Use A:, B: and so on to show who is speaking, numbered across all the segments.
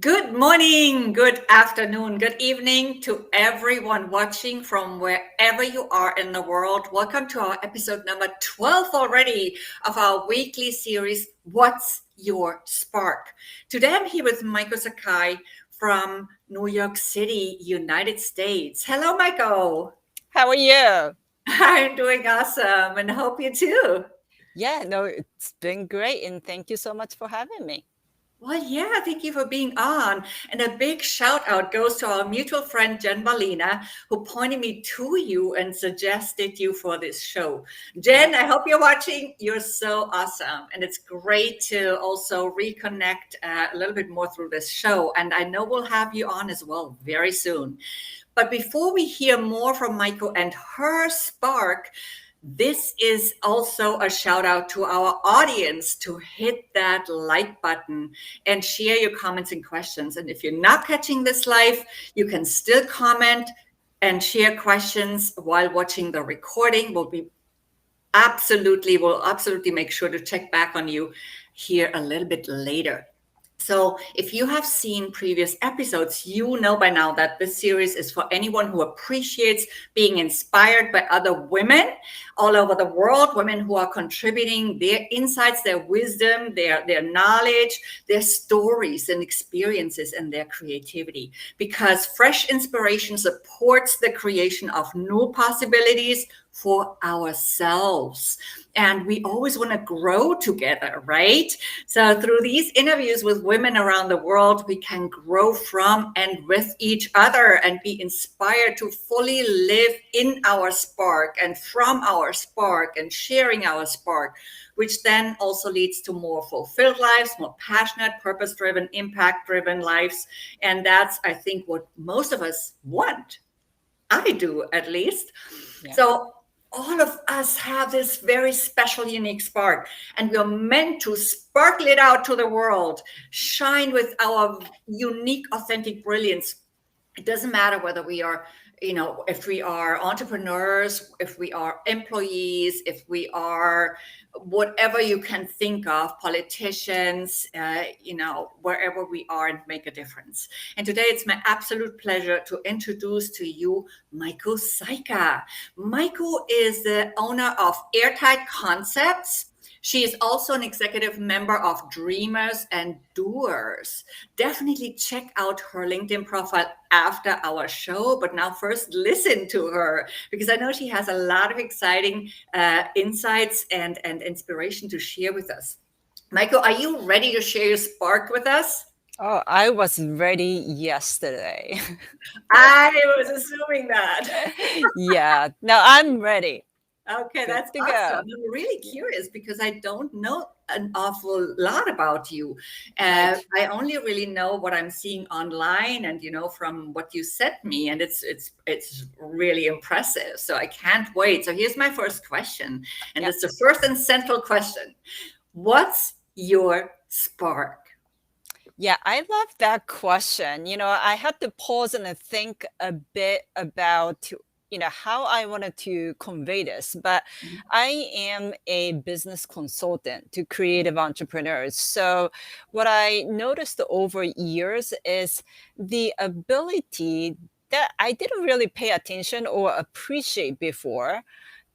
A: Good morning, good afternoon, good evening to everyone watching from wherever you are in the world. Welcome to our episode number 12 already of our weekly series, What's Your Spark? Today I'm here with Maiko Sakai from New York City, United States. Hello, Maiko.
B: How are you?
A: I'm doing awesome and hope you too.
B: Yeah, no, it's been great, and thank you so much for having me.
A: Well, yeah, thank you for being on. And a big shout out goes to our mutual friend, Jen Balina, who pointed me to you and suggested you for this show.
B: Yep.
A: Jen, I hope you're watching. You're so awesome. And it's great to also reconnect a little bit more through this show. And I know we'll have you on as well very soon. But before we hear more from Maiko and her spark, this is also a shout out to our audience to hit that like button and share your comments and questions. And if you're not catching this live, you can still comment and share questions while watching the recording. We'll absolutely make sure to check back on you here a little bit later. So, if you have seen previous episodes, you know by now that this series is for anyone who appreciates being inspired by other women all over the world, women who are contributing their insights, their wisdom, their knowledge, their stories and experiences, and their creativity. Because fresh inspiration supports the creation of new possibilities for ourselves. And we always want to grow together, right? So, through these interviews with women around the world, we can grow from and with each other and be inspired to fully live in our spark and from our spark and sharing our spark, which then also leads to more fulfilled lives, more passionate, purpose driven, impact driven lives. And that's, I think, what most of us want. I do, at least.
B: Yeah.
A: So, all of us have this very special, unique spark, and we're meant to sparkle it out to the world, shine with our unique, authentic brilliance. It doesn't matter whether we are, if we are entrepreneurs, if we are employees, if we are whatever you can think of, politicians, wherever we are, and make a difference. And today it's my absolute pleasure to introduce to you Maiko Saika. Maiko is the owner of Airtight Concepts. She is also an executive member of Dreamers and Doers. Definitely check out her LinkedIn profile after our show, but now first listen to her because I know she has a lot of exciting insights and inspiration to share with us. Michael, are you ready to share your spark with us?
B: Oh, I was ready yesterday.
A: I was assuming that.
B: Yeah, no, I'm ready.
A: Okay,
B: Good
A: that's
B: to
A: awesome.
B: go.
A: I'm really
B: Yeah.
A: curious because I don't know an awful lot about you.
B: Right.
A: I only really know what I'm seeing online and from what you sent me, and it's really impressive. So I can't wait. So here's my first question, and
B: Yeah.
A: it's the first and central question. What's your spark?
B: Yeah, I love that question. I had to pause and think a bit about, how I wanted to convey this, but I am a business consultant to creative entrepreneurs. So what I noticed over years is the ability that I didn't really pay attention or appreciate before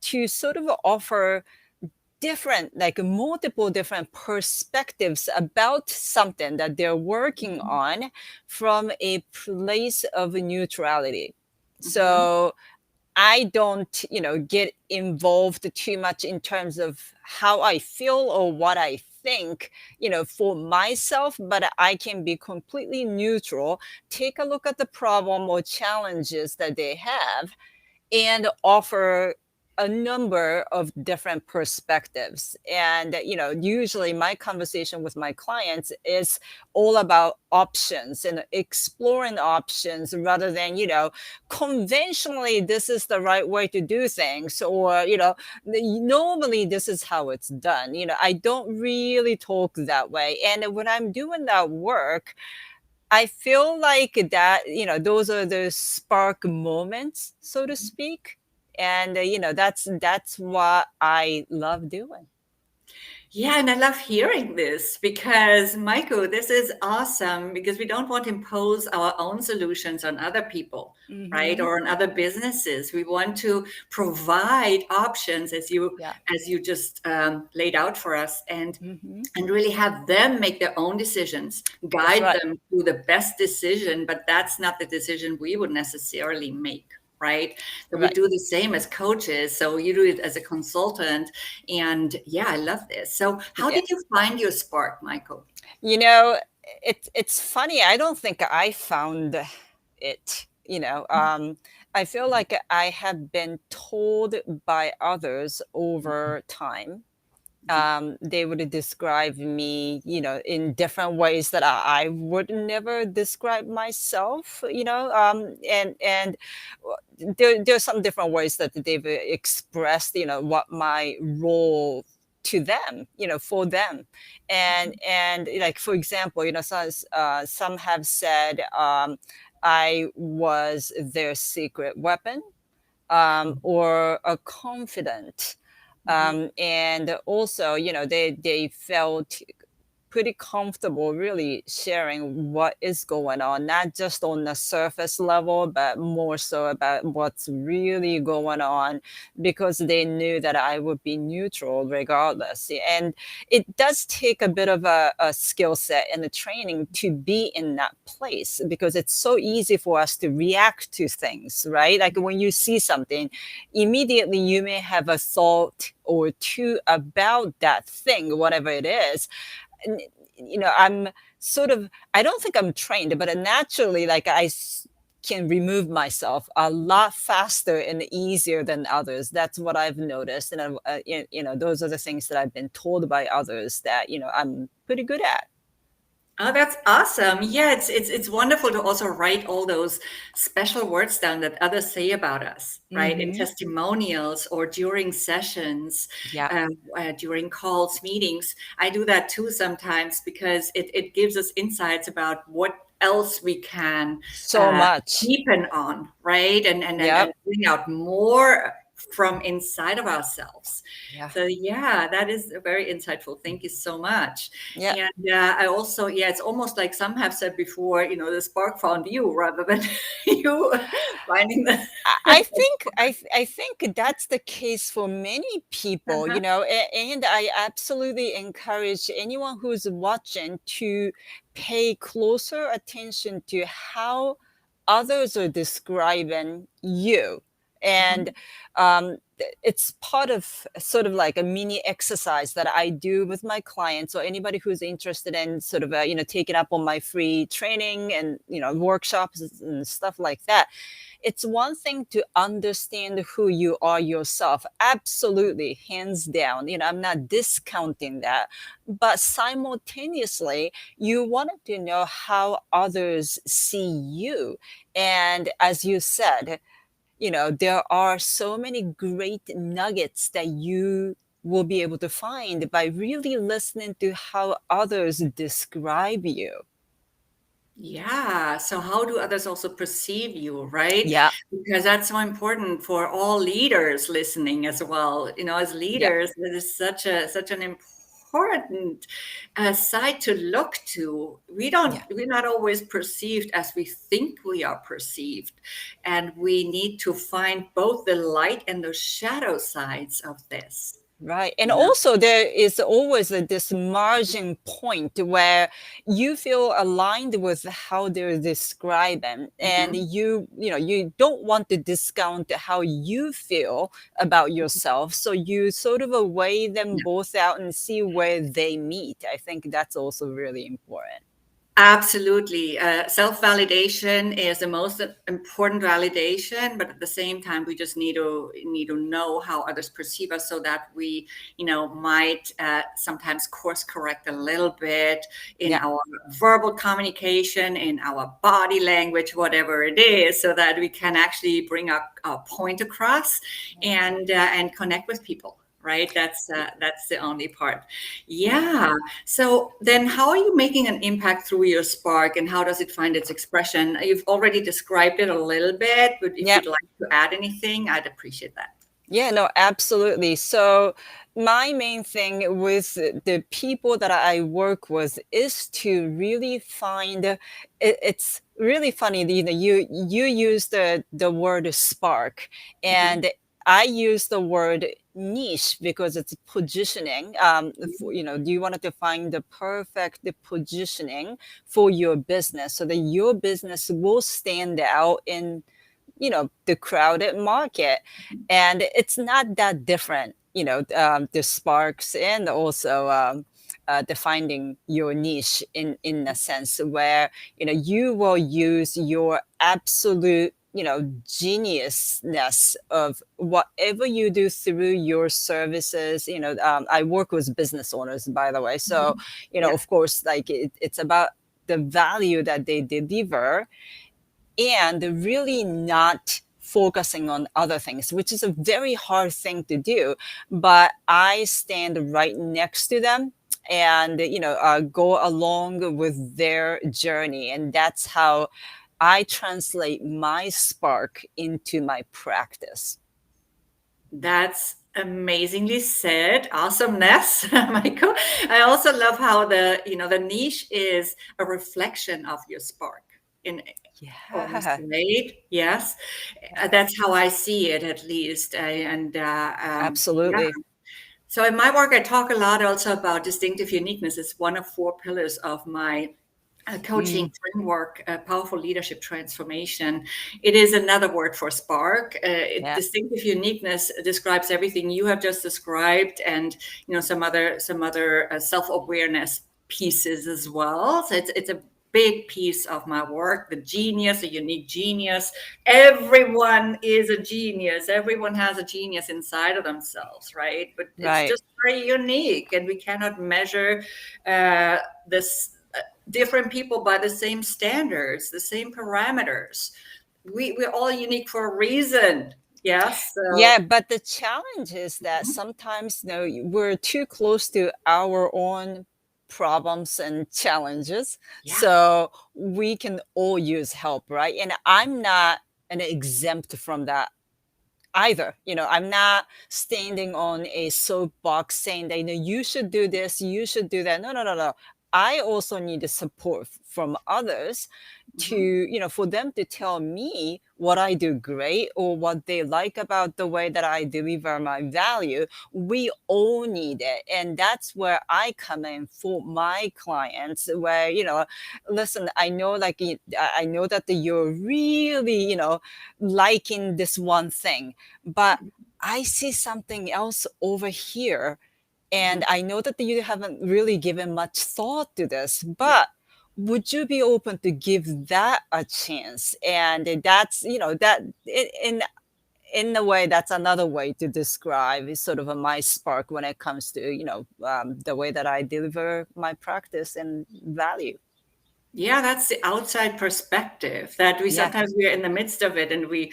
B: to sort of offer different, like multiple different perspectives about something that they're working
A: Mhm,
B: on from a place of neutrality.
A: mhm,
B: So I don't, get involved too much in terms of how I feel or what I think, for myself, but I can be completely neutral, take a look at the problem or challenges that they have, and offer a number of different perspectives. And, usually my conversation with my clients is all about options and exploring options rather than, conventionally, this is the right way to do things, or, normally this is how it's done. I don't really talk that way. And when I'm doing that work, I feel like that, those are the spark moments, so to
A: mhm.
B: speak. And that's what I love doing.
A: Yeah, and I love hearing this because, Maiko, this is awesome because we don't want to impose our own solutions on other people, right?
B: Mm-hmm.
A: Or on other businesses. We want to provide options
B: Yeah.
A: as you just laid out for us,
B: Mm-hmm.
A: and really have them make their own decisions,
B: That's
A: guide
B: right.
A: them to the best decision, but that's not the decision we would necessarily make, right? So we
B: Right.
A: do the same as coaches. So you do it as a consultant. And yeah, I love this. So how
B: Yeah.
A: did you find your spark, Michael?
B: You know, it's funny. I don't think I found it. I feel like I have been told by others over time. They would describe me, in different ways that I would never describe myself, and there's some different ways that they've expressed, what my role to them, for them, and like for example, some have said I was their secret weapon, or a confidant,
A: Mhm.
B: and also they felt pretty comfortable really sharing what is going on, not just on the surface level, but more so about what's really going on, because they knew that I would be neutral regardless. And it does take a bit of a skill set and a training to be in that place, because it's so easy for us to react to things, right? Like when you see something, immediately you may have a thought or two about that thing, whatever it is. And, I'm sort of, I don't think I'm trained, but naturally, like can remove myself a lot faster and easier than others. That's what I've noticed. And, those are the things that I've been told by others that, I'm pretty good at.
A: Oh, that's awesome. Yeah, it's wonderful to also write all those special words down that others say about us, right? In
B: Hmm.
A: testimonials or during sessions,
B: Yeah.
A: during calls, meetings. I do that too sometimes because it gives us insights about what else we can
B: So
A: uh,
B: much.
A: deepen on, right? And
B: Yep.
A: bring out more from inside of ourselves.
B: Yeah.
A: So yeah, that is very insightful. Thank you so much.
B: Yeah.
A: And I also, yeah, it's almost like some have said before, the spark found you rather than you finding the.
B: I think that's the case for many people,
A: Uh-huh.
B: and I absolutely encourage anyone who's watching to pay closer attention to how others are describing you. And
A: Mhm.
B: it's part of sort of like a mini exercise that I do with my clients, or anybody who's interested in sort of taking up on my free training and workshops and stuff like that. It's one thing to understand who you are yourself. Absolutely, hands down. I'm not discounting that. But simultaneously, you wanted to know how others see you. And as you said, there are so many great nuggets that you will be able to find by really listening to how others describe you.
A: Yeah. So how do others also perceive you, right?
B: Yeah.
A: Because that's so important for all leaders listening as well. As
B: Yeah.
A: leaders, it is such an important side to look to.
B: Yeah.
A: We're not always perceived as we think we are perceived. And we need to find both the light and the shadow sides of this.
B: Right. And
A: Yeah.
B: also, there is always this margin point where you feel aligned with how they're describing, and
A: Mhm.
B: you don't want to discount how you feel about yourself. So you sort of weigh them both out and see where they meet. I think that's also really important.
A: Absolutely. Self-validation is the most important validation, but at the same time, we just need to know how others perceive us so that we, might sometimes course correct a little bit in
B: Yeah.
A: our verbal communication, in our body language, whatever it is, so that we can actually bring our point across and connect with people. Right. That's the only part.
B: Yeah.
A: Yeah. So then how are you making an impact through your spark and how does it find its expression? You've already described it a little bit, but if
B: Yeah.
A: you'd like to add anything, I'd appreciate that.
B: Yeah, no, absolutely. So, my main thing with the people that I work with is to really find it's really funny, you know, you use the word spark,
A: Mhm.
B: and I use the word niche because it's positioning. You know, you wanted to find the perfect positioning for your business so that your business will stand out in, you know, the crowded market. And it's not that different, you know, the sparks, and also defining your niche in a sense where, you know, you will use your absolute, you know, geniusness of whatever you do through your services. You know, I work with business owners, by the way, so,
A: Mhm.
B: you know,
A: Yeah.
B: of course, like it's about the value that they deliver, and really not focusing on other things, which is a very hard thing to do. But I stand right next to them and, you know, go along with their journey. And that's how I translate my spark into my practice.
A: That's amazingly said. Awesomeness, Michael. I also love how the niche is a reflection of your spark in almost,
B: Yeah,
A: right? Yes. That's how I see it, at least. Yeah.
B: absolutely.
A: So in my work, I talk a lot also about distinctive uniqueness. It's one of four pillars of my coaching
B: Mm,
A: framework, powerful leadership transformation. It is another word for spark.
B: yeah,
A: Distinctive uniqueness describes everything you have just described, and some other self-awareness pieces as well. So it's a big piece of my work. The genius, a unique genius. Everyone is a genius. Everyone has a genius inside of themselves, right? But it's
B: right.
A: just very unique, and we cannot measure uh, this different people by the same standards, the same parameters. We're all unique for a reason. Yes. So,
B: Yeah, but the challenge is that sometimes, you know, we're too close to our own problems and challenges.
A: yeah.
B: So we can all use help, right? And I'm not an exempt from that either. You know, I'm not standing on a soapbox saying that, you know, you should do this, you should do that. No, no, no, no. I also need the support from others to,
A: Mhm.
B: you know, for them to tell me what I do great or what they like about the way that I deliver my value. We all need it. And that's where I come in for my clients, where, you know, listen, I know, like, I know that you're really, you know, liking this one thing, but I see something else over here. And
A: Mhm.
B: I know that you haven't really given much thought to this,
A: Yeah.
B: but would you be open to give that a chance? And that's, you know, that in a way, that's another way to describe is sort of my spark when it comes to, you know, the way that I deliver my practice and value.
A: Yeah, that's the outside perspective that we
B: Yeah.
A: sometimes we're in the midst of it, and we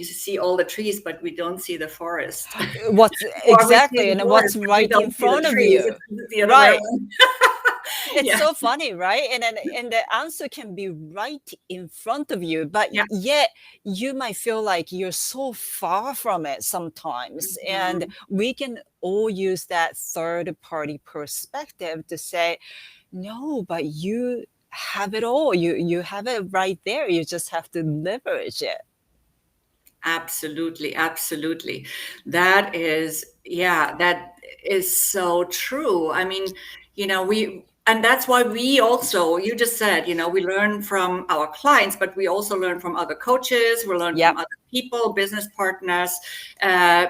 A: see all the trees, but we don't see the forest,
B: What's
A: or we see
B: exactly,
A: the
B: and what's
A: forest, but we
B: right in
A: don't see the
B: front of
A: trees.
B: you?
A: It's the other way
B: Right.
A: around.
B: It's
A: Yeah.
B: so funny, right? And the answer can be right in front of you, but
A: Yeah.
B: yet you might feel like you're so far from it sometimes. And
A: Mhm.
B: we can all use that third party perspective to say, no, but you have it all. You have it right there. You just have to leverage it.
A: Absolutely, absolutely. That is so true. I mean, and that's why we also, you just said, we learn from our clients, but we also learn from other coaches, we learn from
B: Yep.
A: other people, business partners,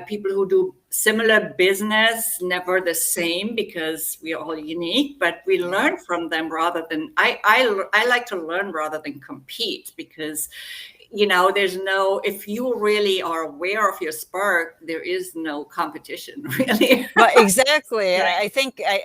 A: people who do similar business, never the same because we are all unique, but we
B: Yeah.
A: learn from them rather than, I like to learn rather than compete because there's no, if you really are aware of your spark, there is no competition really.
B: But exactly,
A: Right.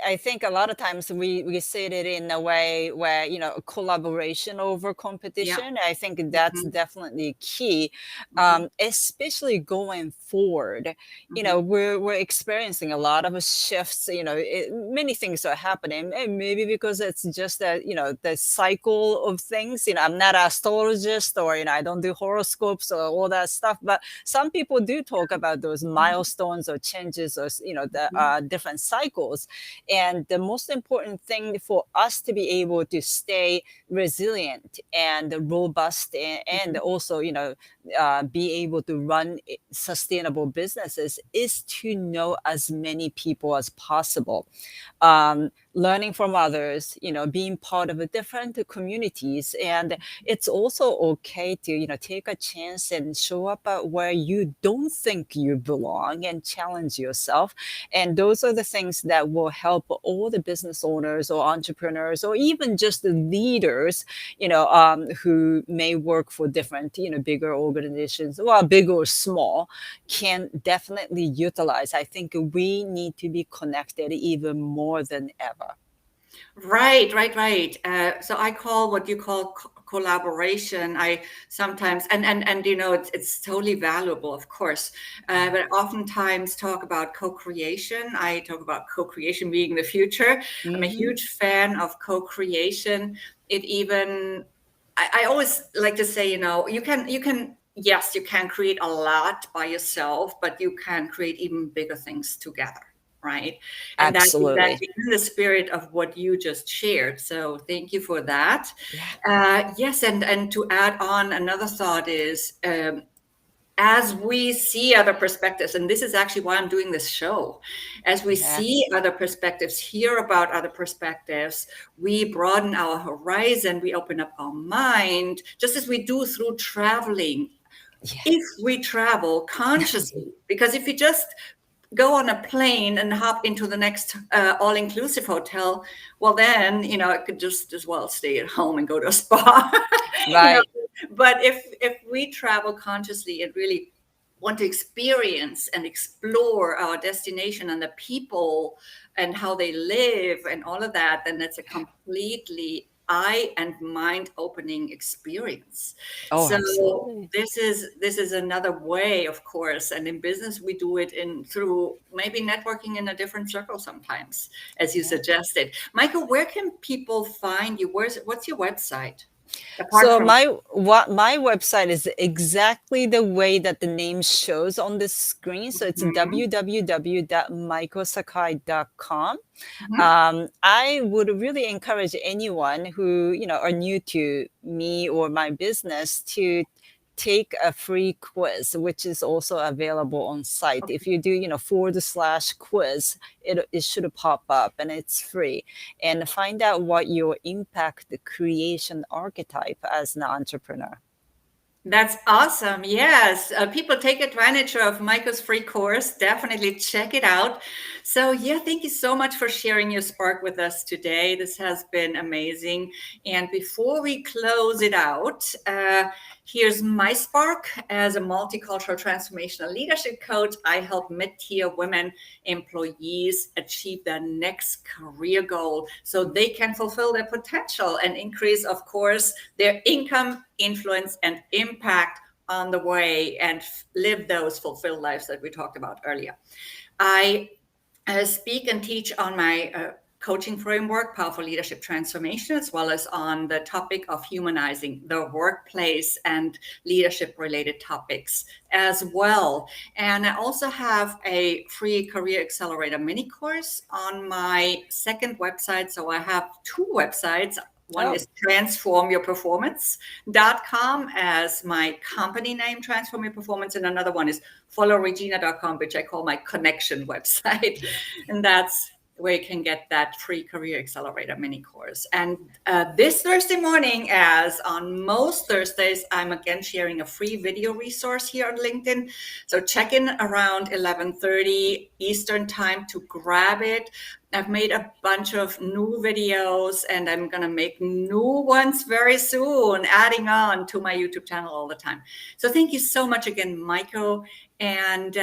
B: I think a lot of times we see it in a way where, you know, collaboration over
A: Yeah.
B: competition. I think that's
A: Mhm.
B: definitely key,
A: Mhm.
B: especially going forward. You know,
A: Mhm.
B: we're experiencing a lot of shifts. You know, many things are happening, and maybe because it's just that, you know, the cycle of things. You know, I'm not an astrologist, or, you know, I don't do horoscopes or all that stuff, but some people do talk about those milestones or changes or the different cycles. And the most important thing for us to be able to stay resilient and robust, and also be able to run sustainable businesses is to know as many people as possible. Learning from others, being part of a different communities. And it's also okay to, take a chance and show up at where you don't think you belong and challenge yourself. And those are the things that will help all the business owners or entrepreneurs or even just the leaders, who may work for different, bigger organizations, well, big or small, can definitely utilize. I think we need to be connected even more than ever.
A: Right, right, right. So I call what you call collaboration. I sometimes, and it's totally valuable, of course. But oftentimes talk about co-creation. I talk about co-creation being the future. I'm a huge fan of co-creation. It even, I always like to say, yes, you can create a lot by yourself, but you can create even bigger things together. Right. And that's
B: Absolutely.
A: exactly in the spirit of what you just shared. So thank you for that.
B: Yeah.
A: Yes. And to add on, another thought is as we see other perspectives, and this is actually why I'm doing this show, as we
B: Yeah.
A: see other perspectives, hear about other perspectives, we broaden our horizon, we open up our mind, just as we do through traveling.
B: Yeah.
A: If we travel consciously, because if you just go on a plane and hop into the next all-inclusive hotel, well, then I could just as well stay at home and go to a spa.
B: Right.
A: But if we travel consciously and really want to experience and explore our destination and the people and how they live and all of that, then it's a completely eye and mind opening experience.
B: Oh,
A: So
B: absolutely.
A: this is another way, of course, and in business we do it in through maybe networking in a different circle sometimes, as you
B: Yeah.
A: suggested. Michael, where can people find you? What's your website apart
B: So
A: from?
B: my website is exactly the way that the name shows on the screen. So it's
A: Mhm,
B: www.maikosakai.com.
A: mhm.
B: I would really encourage anyone who are new to me or my business to take a free quiz, which is also available on site. If you do, /quiz, it should pop up and it's free. And find out what your impact creation archetype as an entrepreneur.
A: That's awesome. Yes. People take advantage of Maiko's free course. Definitely check it out. So, yeah, thank you so much for sharing your spark with us today. This has been amazing. And before we close it out, here's my spark. As a multicultural transformational leadership coach, I help mid-tier women employees achieve their next career goal so they can fulfill their potential and increase, of course, their income, influence, and impact on the way and live those fulfilled lives that we talked about earlier. I speak and teach on my coaching framework, Powerful Leadership Transformation, as well as on the topic of humanizing the workplace and leadership related topics as well. And I also have a free Career Accelerator mini course on my second website. So I have two websites. One
B: Oh,
A: is transformyourperformance.com as my company name, Transform Your Performance. And another one is followregina.com, which I call my connection website. And that's where you can get that free Career Accelerator mini course. And this Thursday morning, as on most Thursdays, I'm again sharing a free video resource here on LinkedIn. So check in around 11:30 Eastern time to grab it. I've made a bunch of new videos and I'm going to make new ones very soon, adding on to my YouTube channel all the time. So thank you so much again, Maiko. And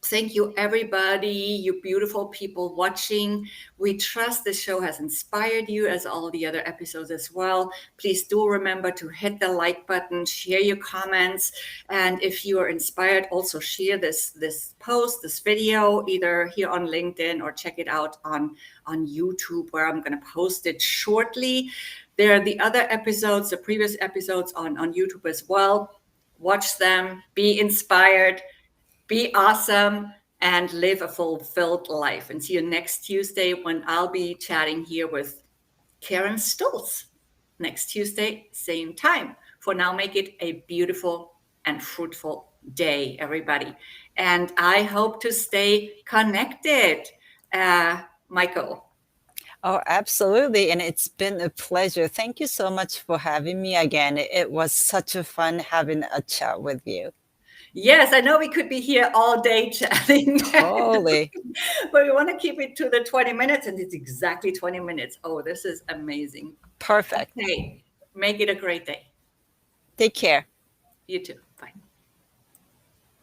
A: Thank you, everybody, you beautiful people watching. We trust this show has inspired you as all the other episodes as well. Please do remember to hit the like button, share your comments, and if you are inspired, also share this post, this video, either here on LinkedIn or check it out on YouTube, where I'm going to post it shortly. There are the other episodes, the previous episodes on YouTube as well. Watch them, be inspired, be awesome, and live a fulfilled life. And see you next Tuesday when I'll be chatting here with Karen Stoltz. Next Tuesday, same time. For now, make it a beautiful and fruitful day, everybody. And I hope to stay connected. Michael.
B: Oh, absolutely. And it's been a pleasure. Thank you so much for having me again. It was such a fun having a chat with you.
A: Yes, I know we could be here all day chatting.
B: Totally.
A: But we want to keep it to the 20 minutes, and it's exactly 20 minutes. Oh, this is amazing.
B: Perfect.
A: Okay, make it a great day.
B: Take care.
A: You too.